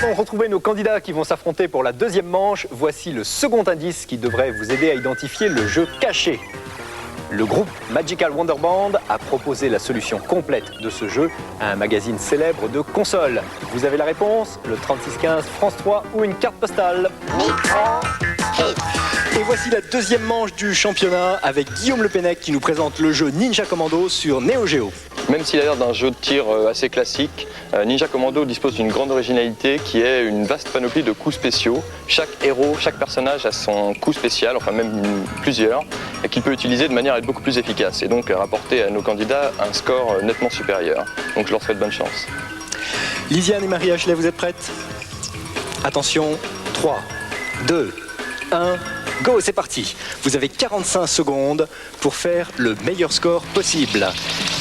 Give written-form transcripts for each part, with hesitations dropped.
maintenant retrouver nos candidats qui vont s'affronter pour la deuxième manche. Voici le second indice qui devrait vous aider à identifier le jeu caché. Le groupe Magical Wonder Band a proposé la solution complète de ce jeu à un magazine célèbre de consoles. Vous avez la réponse, le 3615, France 3 ou une carte postale. Et voici la deuxième manche du championnat avec Guillaume Le Pennec qui nous présente le jeu Ninja Commando sur Neo Geo. Même s'il a l'air d'un jeu de tir assez classique, Ninja Commando dispose d'une grande originalité qui est une vaste panoplie de coups spéciaux. Chaque héros, chaque personnage a son coup spécial, enfin même plusieurs, et qu'il peut utiliser de manière à être beaucoup plus efficace et donc rapporter à nos candidats un score nettement supérieur. Donc je leur souhaite bonne chance. Lisiane et Marie Ashley, vous êtes prêtes? Attention, 3, 2, 1... Go, c'est parti. Vous avez 45 secondes pour faire le meilleur score possible.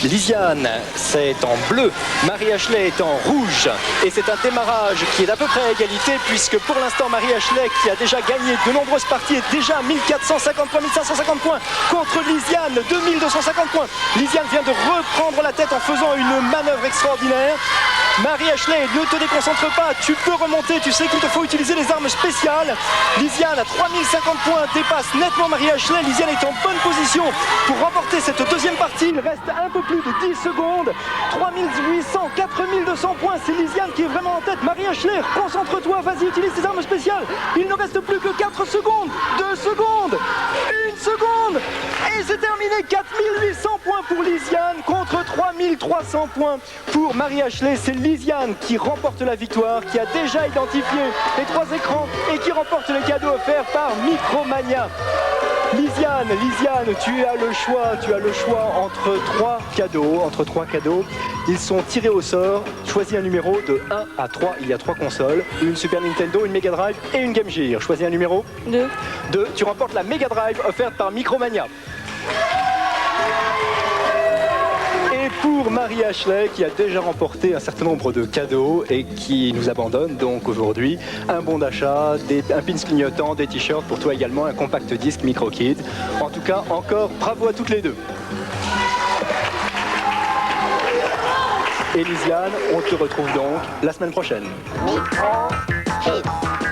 Lisiane, c'est en bleu. Marie-Ashley est en rouge. Et c'est un démarrage qui est d'à peu près à égalité puisque pour l'instant, Marie-Ashley, qui a déjà gagné de nombreuses parties, est déjà à 1450 points, 1550 points contre Lisiane, 2250 points. Lisiane vient de reprendre la tête en faisant une manœuvre extraordinaire. Marie-Ashley, ne te déconcentre pas, tu peux remonter, tu sais qu'il te faut utiliser les armes spéciales. Lisiane à 3050 points dépasse nettement Marie-Ashley. Lisiane est en bonne position pour remporter cette deuxième partie. Il reste un peu plus de 10 secondes. 3800, 4200 points, c'est Lisiane qui est vraiment en tête. Marie-Ashley, concentre-toi, vas-y, utilise tes armes spéciales. Il ne reste plus que 4 secondes, 2 secondes, 1 seconde. Et c'est terminé, 4800 points pour Lisiane contre 3300 points pour Marie-Ashley. C'est Lisiane qui remporte la victoire, qui a déjà identifié les 3 écrans et qui remporte les cadeaux offerts par Micromania. Lisiane, tu as le choix entre 3 cadeaux. Ils sont tirés au sort. Choisis un numéro de 1 à 3. Il y a 3 consoles, une Super Nintendo, une Mega Drive et une Game Gear. Choisis un numéro 2. Tu remportes la Mega Drive offerte par Micromania. Et pour Marie-Ashley qui a déjà remporté un certain nombre de cadeaux et qui nous abandonne donc aujourd'hui, un bon d'achat, un pins clignotant, des t-shirts pour toi également, un compact disque MicroKid. En tout cas, encore bravo à toutes les deux. Et Lisiane, on te retrouve donc la semaine prochaine.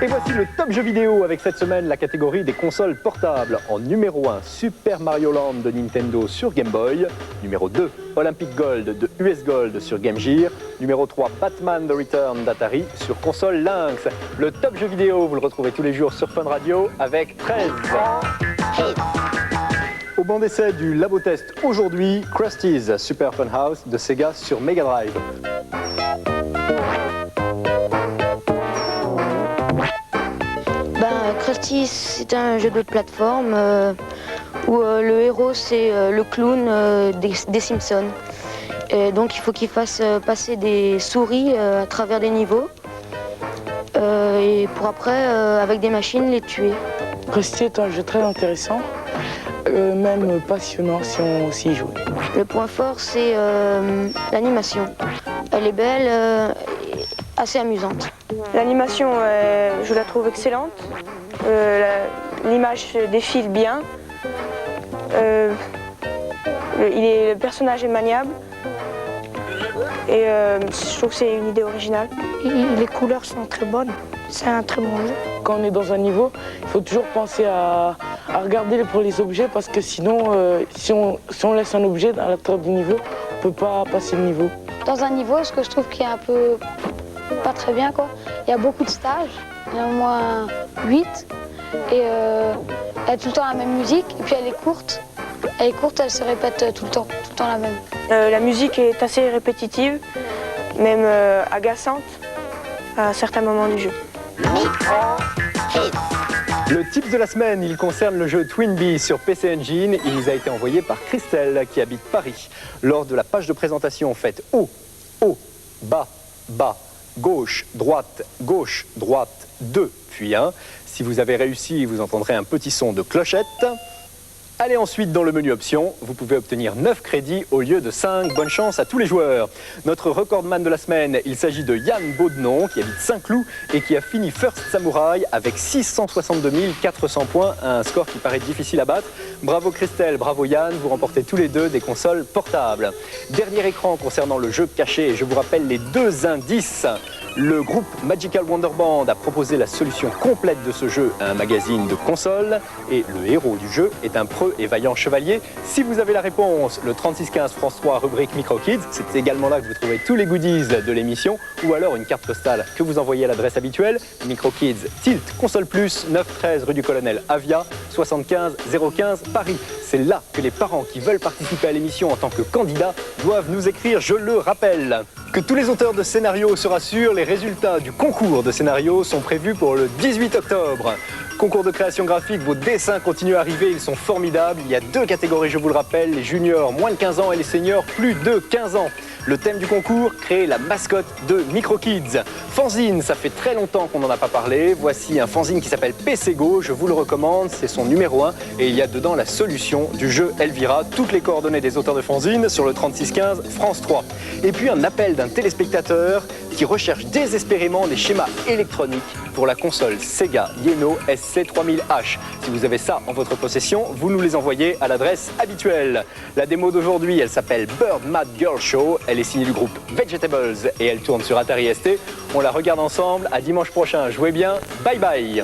Et voici le top jeu vidéo avec cette semaine la catégorie des consoles portables. En numéro 1, Super Mario Land de Nintendo sur Game Boy. Numéro 2, Olympic Gold de US Gold sur Game Gear. Numéro 3, Batman The Return d'Atari sur console Lynx. Le top jeu vidéo, vous le retrouvez tous les jours sur Fun Radio avec 13. Au banc d'essai du Labo Test aujourd'hui, Krusty's Super Fun House de Sega sur Mega Drive. Krusty's, c'est un jeu de plateforme où le héros c'est le clown des Simpsons. Et donc il faut qu'il fasse passer des souris à travers des niveaux et pour après avec des machines les tuer. Krusty est un jeu très intéressant, même passionnant si on s'y joue. Le point fort c'est l'animation. Elle est belle, assez amusante. L'animation, je la trouve excellente. L'image défile bien. Le personnage est maniable. Et je trouve que c'est une idée originale. Les couleurs sont très bonnes. C'est un très bon jeu. Quand on est dans un niveau, il faut toujours penser à regarder pour les objets parce que sinon, si on laisse un objet à l'intérieur du niveau, on ne peut pas passer le niveau. Dans un niveau, ce que je trouve qui est un peu pas très bien, quoi, il y a beaucoup de stages. Il y en a au moins 8. Et elle a tout le temps la même musique. Et puis elle est courte. Elle se répète tout le temps la même. La musique est assez répétitive, même agaçante à certains moments du jeu. Le tip de la semaine, il concerne le jeu Twinbee sur PC Engine. Il nous a été envoyé par Christelle qui habite Paris. Lors de la page de présentation, faites haut, haut, bas, bas, gauche, droite, 2, puis 1. Si vous avez réussi, vous entendrez un petit son de clochette. Allez ensuite dans le menu options, vous pouvez obtenir 9 crédits au lieu de 5. Bonne chance à tous les joueurs. Notre recordman de la semaine, il s'agit de Yann Baudenon qui habite Saint-Cloud et qui a fini First Samurai avec 662 400 points, un score qui paraît difficile à battre. Bravo Christelle, bravo Yann, vous remportez tous les deux des consoles portables. Dernier écran concernant le jeu caché, je vous rappelle les 2 indices. Le groupe Magical Wonder Band a proposé la solution complète de ce jeu à un magazine de console et le héros du jeu est un preux et vaillant chevalier. Si vous avez la réponse, le 3615 France 3 rubrique Micro Kids, c'est également là que vous trouverez tous les goodies de l'émission ou alors une carte postale que vous envoyez à l'adresse habituelle Micro Kids Tilt Console Plus 913 rue du Colonel Avia 75 015 Paris. C'est là que les parents qui veulent participer à l'émission en tant que candidats doivent nous écrire, je le rappelle. Que tous les auteurs de scénarios se rassurent, les résultats du concours de scénarios sont prévus pour le 18 octobre. Concours de création graphique, vos dessins continuent à arriver, ils sont formidables. Il y a 2 catégories, je vous le rappelle, les juniors moins de 15 ans et les seniors plus de 15 ans. Le thème du concours, créer la mascotte de Micro Kids. Fanzine, ça fait très longtemps qu'on n'en a pas parlé. Voici un fanzine qui s'appelle PCGO, je vous le recommande, c'est son numéro 1 et il y a dedans la solution du jeu Elvira. Toutes les coordonnées des auteurs de fanzine sur le 3615 France 3. Et puis un appel d'un téléspectateur qui recherche désespérément des schémas électroniques pour la console Sega Yeno SC3000H. Si vous avez ça en votre possession, vous nous les envoyez à l'adresse habituelle. La démo d'aujourd'hui, elle s'appelle Bird Mad Girl Show. Elle est signée du groupe Vegetables et elle tourne sur Atari ST. On la regarde ensemble. À dimanche prochain. Jouez bien. Bye bye.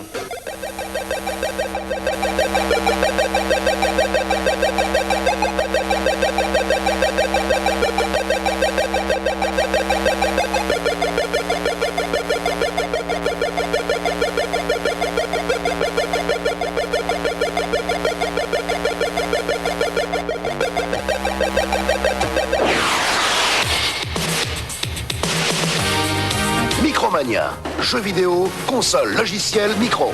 Micromania, jeux vidéo, console, logiciel, micro.